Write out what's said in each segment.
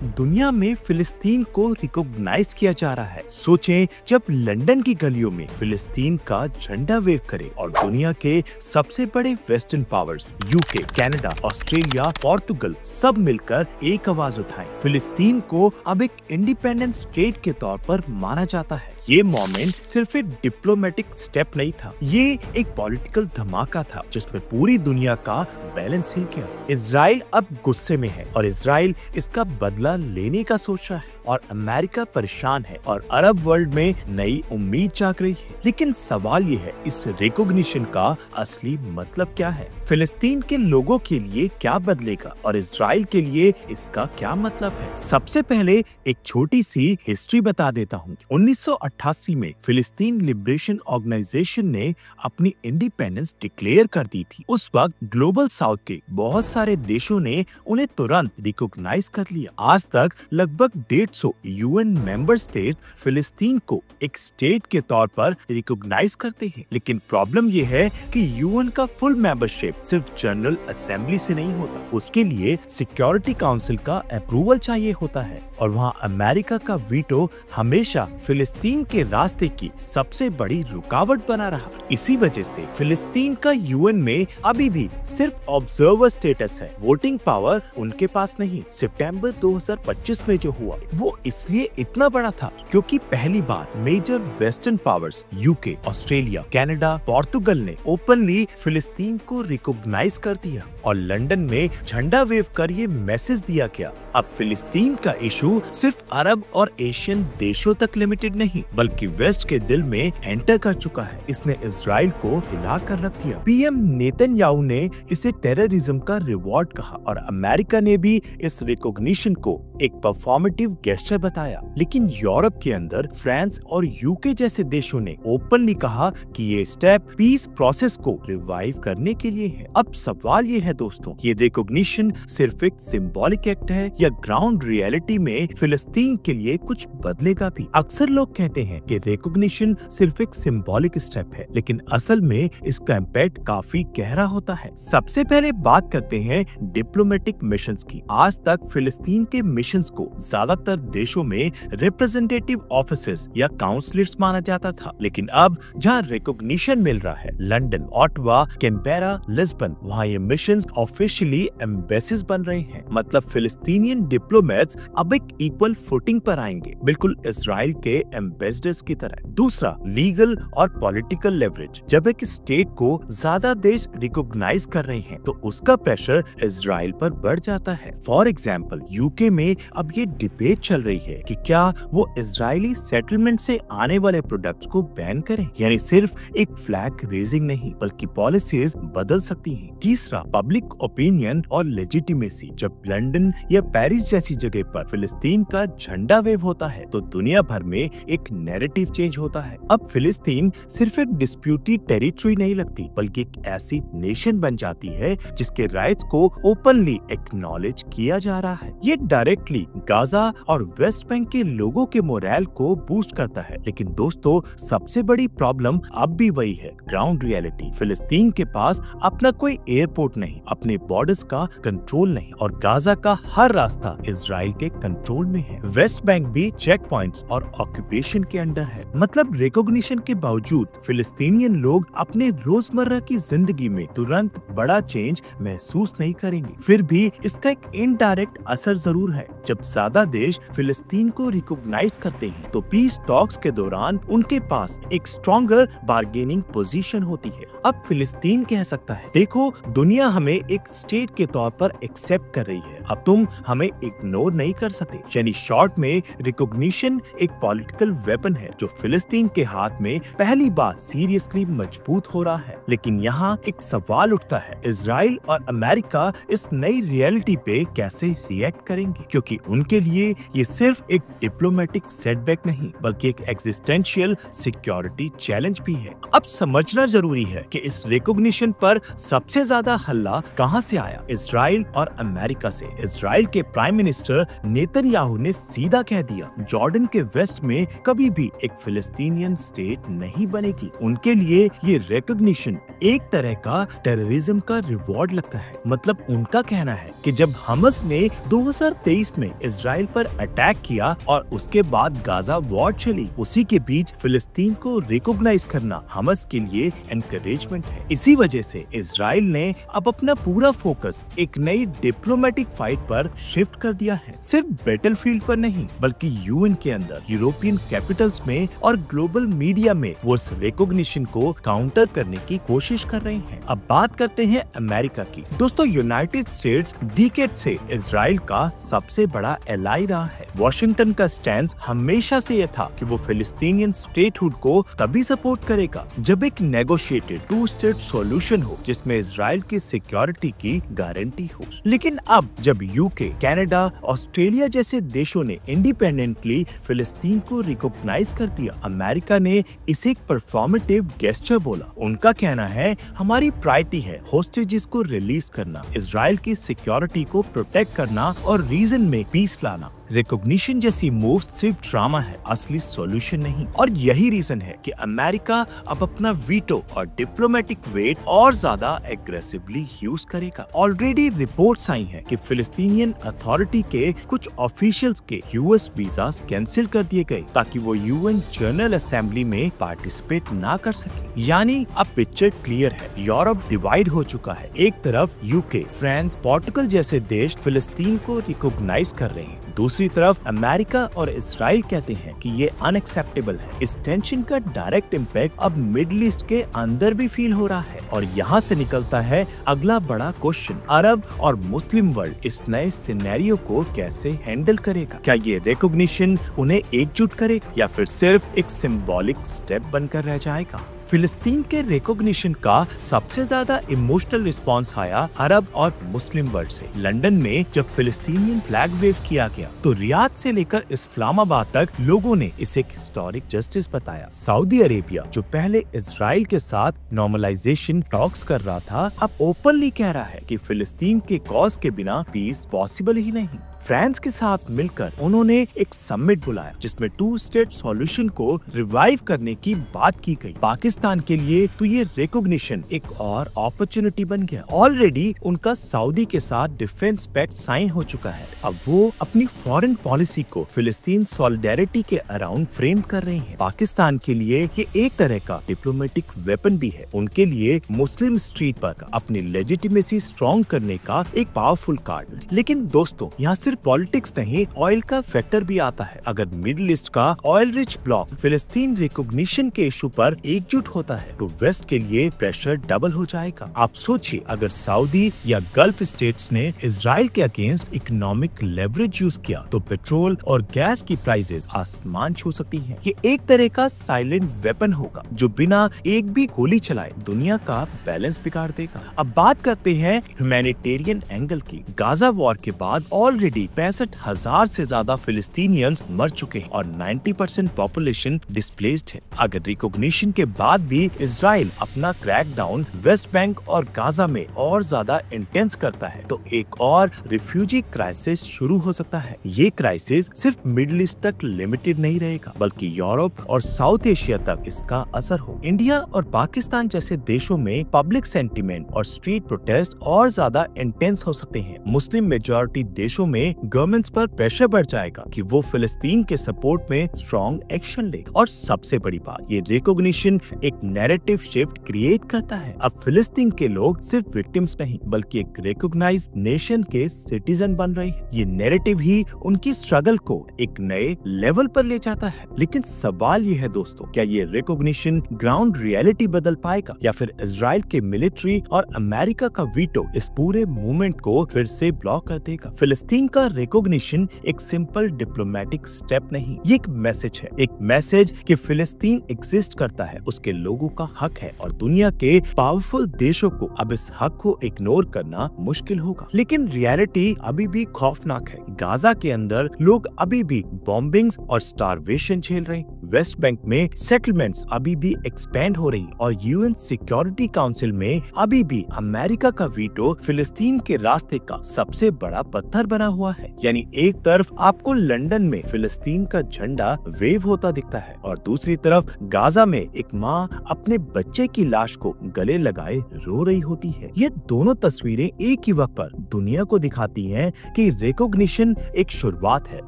दुनिया में फिलिस्तीन को रिकॉग्नाइज किया जा रहा है। सोचें, जब लंदन की गलियों में फिलिस्तीन का झंडा वेव करे और दुनिया के सबसे बड़े western powers UK, Canada, Australia, Portugal सब मिलकर एक आवाज उठाए। फिलिस्तीन को अब एक इंडिपेंडेंट स्टेट के तौर पर माना जाता है। ये मोमेंट सिर्फ एक डिप्लोमेटिक स्टेप नहीं था, ये एक पॉलिटिकल धमाका था जिसमें पूरी दुनिया का बैलेंस हिल गया। इजराइल अब गुस्से में है और इजराइल इसका बदला लेने का सोच रहा है और अमेरिका परेशान है और अरब वर्ल्ड में नई उम्मीद जाग रही है। लेकिन सवाल ये है, इस रिकॉग्निशन का असली मतलब क्या है? फिलिस्तीन के लोगों के लिए क्या बदलेगा और इजराइल के लिए इसका क्या मतलब है? सबसे पहले एक छोटी सी हिस्ट्री बता देता हूँ। 1988 में फिलिस्तीन लिबरेशन ऑर्गेनाइजेशन ने अपनी इंडिपेंडेंस डिक्लेयर कर दी थी। उस वक्त ग्लोबल साउथ के बहुत सारे देशों ने उन्हें तुरंत रिकॉग्नाइज कर लिया। आज तक लगभग 150 यूएन मेंबर स्टेट फिलिस्तीन को एक स्टेट के तौर पर रिकॉग्नाइज करते हैं। लेकिन प्रॉब्लम यह है कि यूएन का फुल मेंबरशिप सिर्फ जनरल असेंबली से नहीं होता, उसके लिए सिक्योरिटी काउंसिल का अप्रूवल चाहिए होता है और वहाँ अमेरिका का वीटो हमेशा फिलिस्तीन के रास्ते की सबसे बड़ी रुकावट बना रहा। इसी वजह से फिलिस्तीन का यूएन में अभी भी सिर्फ ऑब्जर्वर स्टेटस है, वोटिंग पावर उनके पास नहीं। सितंबर 2025 में जो हुआ वो इसलिए इतना बड़ा था क्योंकि पहली बार major western powers UK, Australia, Canada, Portugal ने ओपनली फिलिस्तीन को रिकॉग्नाइज कर दिया और लंदन में झंडा वेव कर ये मैसेज दिया गया। अब फिलिस्तीन का इशू सिर्फ अरब और एशियन देशों तक लिमिटेड नहीं बल्कि वेस्ट के दिल में एंटर कर चुका है। इसने इजराइल को हिला कर रख दिया। पीएम नेतन्याहू ने इसे टेररिज्म का रिवॉर्ड कहा और अमेरिका ने भी इस रिकॉग्निशन को एक परफॉर्मेटिव गेस्चर बताया। लेकिन यूरोप के अंदर फ्रांस और यूके जैसे देशों ने ओपनली कहा कि ये स्टेप पीस प्रोसेस को रिवाइव करने के लिए है। अब सवाल ये है दोस्तों, ये रिकॉग्निशन सिर्फ एक सिंबॉलिक एक्ट है या ग्राउंड रियलिटी में फिलिस्तीन के लिए कुछ बदलेगा भी? अक्सर लोग कहते हैं कि रिकॉग्निशन सिर्फ एक सिंबॉलिक स्टेप है, लेकिन असल में इसका इम्पैक्ट काफी गहरा होता है। सबसे पहले बात करते हैं डिप्लोमेटिक मिशंस की। आज तक फिलिस्तीन के मिशंस को ज्यादातर देशों में रिप्रेजेंटेटिव ऑफिसेस या काउंसलर्स माना जाता था, लेकिन अब जहाँ रिकॉग्निशन मिल रहा है, लंदन, ऑटवा, कैनबेरा, लिस्बन, वहाँ ये मिशंस ऑफिशियली एम्बेसीज बन रहे हैं। मतलब फिलिस्तीनियन डिप्लोमेट्स अब एक इक्वल फुटिंग पर आएंगे, बिल्कुल इजराइल के एम्बेसडर्स की तरह। दूसरा, लीगल और पॉलिटिकल लेवरेज। जब एक स्टेट को ज्यादा देश रिकॉग्नाइज कर रहे हैं तो उसका प्रेशर इजराइल पर बढ़ जाता है। फॉर एग्जाम्पल, यूके में अब ये डिबेट चल रही है कि क्या वो इजरायली सेटलमेंट से आने वाले प्रोडक्ट्स को बैन करें। यानी सिर्फ एक फ्लैग रेजिंग नहीं बल्कि पॉलिसीज बदल सकती हैं। तीसरा, पब्लिक ओपिनियन और लेजिटिमेसी। जब लंदन या पेरिस जैसी जगह पर फिलिस्तीन का झंडा वेव होता है तो दुनिया भर में एक नैरेटिव चेंज होता है। अब फिलिस्तीन सिर्फ एक डिस्प्यूटेड टेरिटरी नहीं लगती बल्कि एक ऐसी नेशन बन जाती है जिसके राइट्स को ओपनली एक्नॉलेज किया जा रहा है। ये डायरेक्टली गाजा और वेस्ट बैंक के लोगों के मोरल को बूस्ट करता है। लेकिन दोस्तों, सबसे बड़ी प्रॉब्लम अब भी वही है, ग्राउंड रियलिटी। फिलिस्तीन के पास अपना कोई एयरपोर्ट नहीं, अपने बॉर्डर्स का कंट्रोल नहीं और गाजा का हर रास्ता इजराइल के कंट्रोल में है। वेस्ट बैंक भी चेक पॉइंट्स और ऑक्यूपेशन के अंडर है। मतलब रिकॉग्निशन के बावजूद फिलिस्तीनियन लोग अपने रोजमर्रा की जिंदगी में तुरंत बड़ा चेंज महसूस नहीं करेंगे। फिर भी इसका एक इनडायरेक्ट असर जरूर है। जब ज्यादा देश फिलिस्तीन को रिकॉग्नाइज करते हैं तो पीस टॉक्स के दौरान उनके पास एक स्ट्रॉन्गर बार्गेनिंग पोजीशन होती है। अब फिलिस्तीन कह सकता है, देखो दुनिया हमें एक स्टेट के तौर पर एक्सेप्ट कर रही है, अब तुम हमें इग्नोर नहीं कर सकते। यानी शॉर्ट में रिकॉग्निशन एक पॉलिटिकल वेपन है जो फिलिस्तीन के हाथ में पहली बार सीरियसली मजबूत हो रहा है। लेकिन यहाँ एक सवाल उठता है, इजराइल और अमेरिका इस नई रियलिटी पे कैसे रिएक्ट करेंगे? क्योंकि उनके लिए ये सिर्फ एक डिप्लोमेटिक सेटबैक नहीं बल्कि एक एग्जिस्टेंशियल सिक्योरिटी चैलेंज भी है। अब समझना जरूरी है कि इस रिकॉग्निशन पर सबसे ज्यादा हल्ला कहां से आया, इजराइल और अमेरिका से। इजराइल के प्राइम मिनिस्टर नेतन्याहू नेतन्याहू ने सीधा कह दिया, जॉर्डन के वेस्ट में कभी भी एक फिलिस्तीनियन स्टेट नहीं बनेगी। उनके लिए ये रिकॉग्निशन एक तरह का टेररिज्म का रिवॉर्ड लगता है। मतलब उनका कहना है कि जब हमास ने 2023 में इजराइल पर अटैक किया और उसके बाद गाजा वॉर चली, उसी के बीच फिलिस्तीन को रिकॉग्नाइज करना हमास के लिए एनकरेजमेंट है। इसी वजह से इजराइल ने अब अपना पूरा फोकस एक नई डिप्लोमेटिक फाइट पर शिफ्ट कर दिया है। सिर्फ बैटलफील्ड पर नहीं, बल्कि यूएन के अंदर, यूरोपियन कैपिटल्स में और ग्लोबल मीडिया में वो इस रिकॉग्निशन को काउंटर करने की कोशिश कर रहे हैं। अब बात करते हैं अमेरिका की। दोस्तों, यूनाइटेड स्टेट्स डिकेड से इजराइल का सबसे बड़ा एलाई रहा है। वॉशिंगटन का स्टैंड हमेशा से यह था कि वो फिलिस्तीनियन स्टेटहुड को तभी सपोर्ट करेगा जब एक नेगोशिएटेड 2 स्टेट सॉल्यूशन हो जिसमें इजराइल की सिक्योरिटी की गारंटी हो। लेकिन अब जब यूके, कनाडा, ऑस्ट्रेलिया जैसे देशों ने इंडिपेंडेंटली फिलिस्तीन को रिकॉग्नाइज कर दिया, अमेरिका ने इसे एक परफॉर्मेटिव गेस्चर बोला। उनका कहना है, हमारी प्रायोरिटी है होस्टेजेस को रिलीज करना, इजराइल की सिक्योरिटी को प्रोटेक्ट करना और रीजन में पीस लाना। रिकॉग्निशन जैसी मूव सिर्फ ड्रामा है, असली सॉल्यूशन नहीं। और यही रीजन है कि अमेरिका अब अपना वीटो और डिप्लोमेटिक वेट और ज्यादा एग्रेसिवली यूज करेगा। ऑलरेडी रिपोर्ट्स आई हैं कि फिलिस्तीनियन अथॉरिटी के कुछ ऑफिशियल्स के यूएस वीजास कैंसिल कर दिए गए ताकि वो यूएन जनरल असेंबली में पार्टिसिपेट ना कर सके। यानी अब पिक्चर क्लियर है, यूरोप डिवाइड हो चुका है। एक तरफ यूके, फ्रांस, पोर्टुगल जैसे देश फिलिस्तीन को रिकॉग्नाइज कर रहे हैं, दूसरी तरफ अमेरिका और इजराइल कहते हैं कि ये अनएक्सेप्टेबल है। इस टेंशन का डायरेक्ट इम्पैक्ट अब मिडिल ईस्ट के अंदर भी फील हो रहा है और यहाँ से निकलता है अगला बड़ा क्वेश्चन, अरब और मुस्लिम वर्ल्ड इस नए सिनेरियो को कैसे हैंडल करेगा? क्या ये रिकॉग्निशन उन्हें एकजुट करेगा या फिर सिर्फ एक सिंबॉलिक स्टेप बनकर रह जाएगा? फिलिस्तीन के रिकॉग्निशन का सबसे ज्यादा इमोशनल रिस्पांस आया अरब और मुस्लिम वर्ल्ड से। लंदन में जब फिलिस्तीनियन फ्लैग वेव किया गया तो रियाद से लेकर इस्लामाबाद तक लोगों ने इसे एक हिस्टोरिक जस्टिस बताया। सऊदी अरेबिया, जो पहले इजराइल के साथ नॉर्मलाइजेशन टॉक्स कर रहा था, अब ओपनली कह रहा है कि फिलिस्तीन के कॉज के बिना पीस पॉसिबल ही नहीं। फ्रांस के साथ मिलकर उन्होंने एक समिट बुलाया जिसमें 2 स्टेट सॉल्यूशन को रिवाइव करने की बात की गई। पाकिस्तान के लिए तो ये रिकॉग्निशन एक और अपॉर्चुनिटी बन गया। ऑलरेडी उनका सऊदी के साथ डिफेंस पैक्ट साइन हो चुका है। अब वो अपनी फॉरेन पॉलिसी को फिलिस्तीन सॉलिडेरिटी के अराउंड फ्रेम कर रहे हैं। पाकिस्तान के लिए ये एक तरह का डिप्लोमेटिक वेपन भी है। उनके लिए मुस्लिम स्ट्रीट पर अपनी लेजिटिमेसी स्ट्रॉन्ग करने का एक पावरफुल कार्ड। लेकिन दोस्तों, यहाँ सिर्फ पॉलिटिक्स नहीं, ऑयल का फैक्टर भी आता है। अगर मिडिल ईस्ट का ऑयल रिच ब्लॉक फिलिस्तीन रिकॉग्निशन के इशू पर एकजुट होता है तो वेस्ट के लिए प्रेशर डबल हो जाएगा। आप सोचिए, अगर सऊदी या गल्फ स्टेट्स ने इजराइल के अगेंस्ट इकोनॉमिक लेवरेज यूज किया तो पेट्रोल और गैस की प्राइसेस आसमान छू सकती हैं। ये एक तरह का साइलेंट वेपन होगा जो बिना एक भी गोली चलाए दुनिया का बैलेंस बिगाड़ देगा। अब बात करते हैं ह्यूमैनिटेरियन एंगल की। गाजा वॉर के बाद ऑलरेडी 65,000 से ज्यादा फिलिस्तीनियंस मर चुके हैं और 90% पॉपुलेशन डिस्प्लेस्ड है। अगर रिकॉग्निशन के बाद भी इजराइल अपना क्रैकडाउन वेस्ट बैंक और गाजा में और ज्यादा इंटेंस करता है तो एक और रिफ्यूजी क्राइसिस शुरू हो सकता है। ये क्राइसिस सिर्फ मिडिल ईस्ट तक लिमिटेड नहीं रहेगा, बल्कि यूरोप और साउथ एशिया तक इसका असर हो। इंडिया और पाकिस्तान जैसे देशों में पब्लिक सेंटिमेंट और स्ट्रीट प्रोटेस्ट और ज्यादा इंटेंस हो सकते हैं। मुस्लिम मेजॉरिटी देशों में गवर्नमेंट्स पर प्रेशर बढ़ जाएगा कि वो फिलिस्तीन के सपोर्ट में स्ट्रॉन्ग एक्शन ले। और सबसे बड़ी बात, ये रिकॉग्निशन एक नैरेटिव शिफ्ट क्रिएट करता है। अब फिलिस्तीन के लोग सिर्फ विक्टिम्स नहीं बल्कि एक रिकॉग्नाइज्ड नेशन के सिटीजन बन रहे हैं। ये नैरेटिव ही उनकी स्ट्रगल को एक नए लेवल पर ले जाता है। लेकिन सवाल ये है दोस्तों, क्या ये रिकॉग्निशन ग्राउंड रियलिटी बदल पाएगा या फिर इजराइल के मिलिट्री और अमेरिका का वीटो इस पूरे मूवमेंट को फिर से ब्लॉक कर देगा? फिलिस्तीन का रिकॉग्निशन एक सिंपल डिप्लोमेटिक स्टेप नहीं, ये एक मैसेज है। एक मैसेज कि फिलिस्तीन एग्जिस्ट करता है, उसके लोगों का हक है और दुनिया के पावरफुल देशों को अब इस हक को इग्नोर करना मुश्किल होगा। लेकिन रियलिटी अभी भी खौफनाक है। गाजा के अंदर लोग अभी भी बॉम्बिंग्स और स्टारवेशन झेल रहे हैं। वेस्ट बैंक में सेटलमेंट्स अभी भी एक्सपेंड हो रही और यूएन सिक्योरिटी काउंसिल में अभी भी अमेरिका का वीटो फिलिस्तीन के रास्ते का सबसे बड़ा पत्थर बना हुआ है। यानी एक तरफ आपको लंदन में फिलिस्तीन का झंडा वेव होता दिखता है और दूसरी तरफ गाजा में एक माँ अपने बच्चे की लाश को गले लगाए रो रही होती है। ये दोनों तस्वीरें एक ही वक्त पर दुनिया को दिखाती हैं कि रिकॉग्निशन एक शुरुआत है,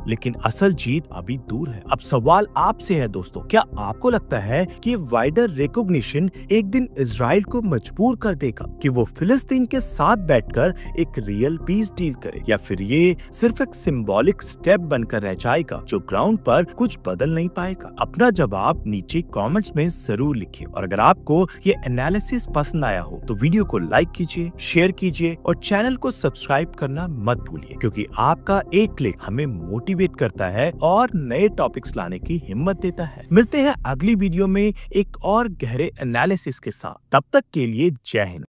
लेकिन असल जीत अभी दूर है। अब सवाल आपसे है दोस्तों, क्या आपको लगता है कि वाइडर रिकॉग्निशन एक दिन इजराइल को मजबूर कर देगा कि वो फिलिस्तीन के साथ बैठकर एक रियल पीस डील करे, या फिर ये सिर्फ एक सिंबॉलिक स्टेप बनकर रह जाएगा जो ग्राउंड पर कुछ बदल नहीं पाएगा? अपना जवाब नीचे कमेंट्स में जरूर लिखिए और अगर आपको ये एनालिसिस पसंद आया हो तो वीडियो को लाइक कीजिए, शेयर कीजिए और चैनल को सब्सक्राइब करना मत भूलिए, क्योंकि आपका एक क्लिक हमें मोटिवेट करता है और नए टॉपिक्स लाने की हिम्मत देता है। मिलते हैं अगली वीडियो में एक और गहरे एनालिसिस के साथ। तब तक के लिए जय हिंद।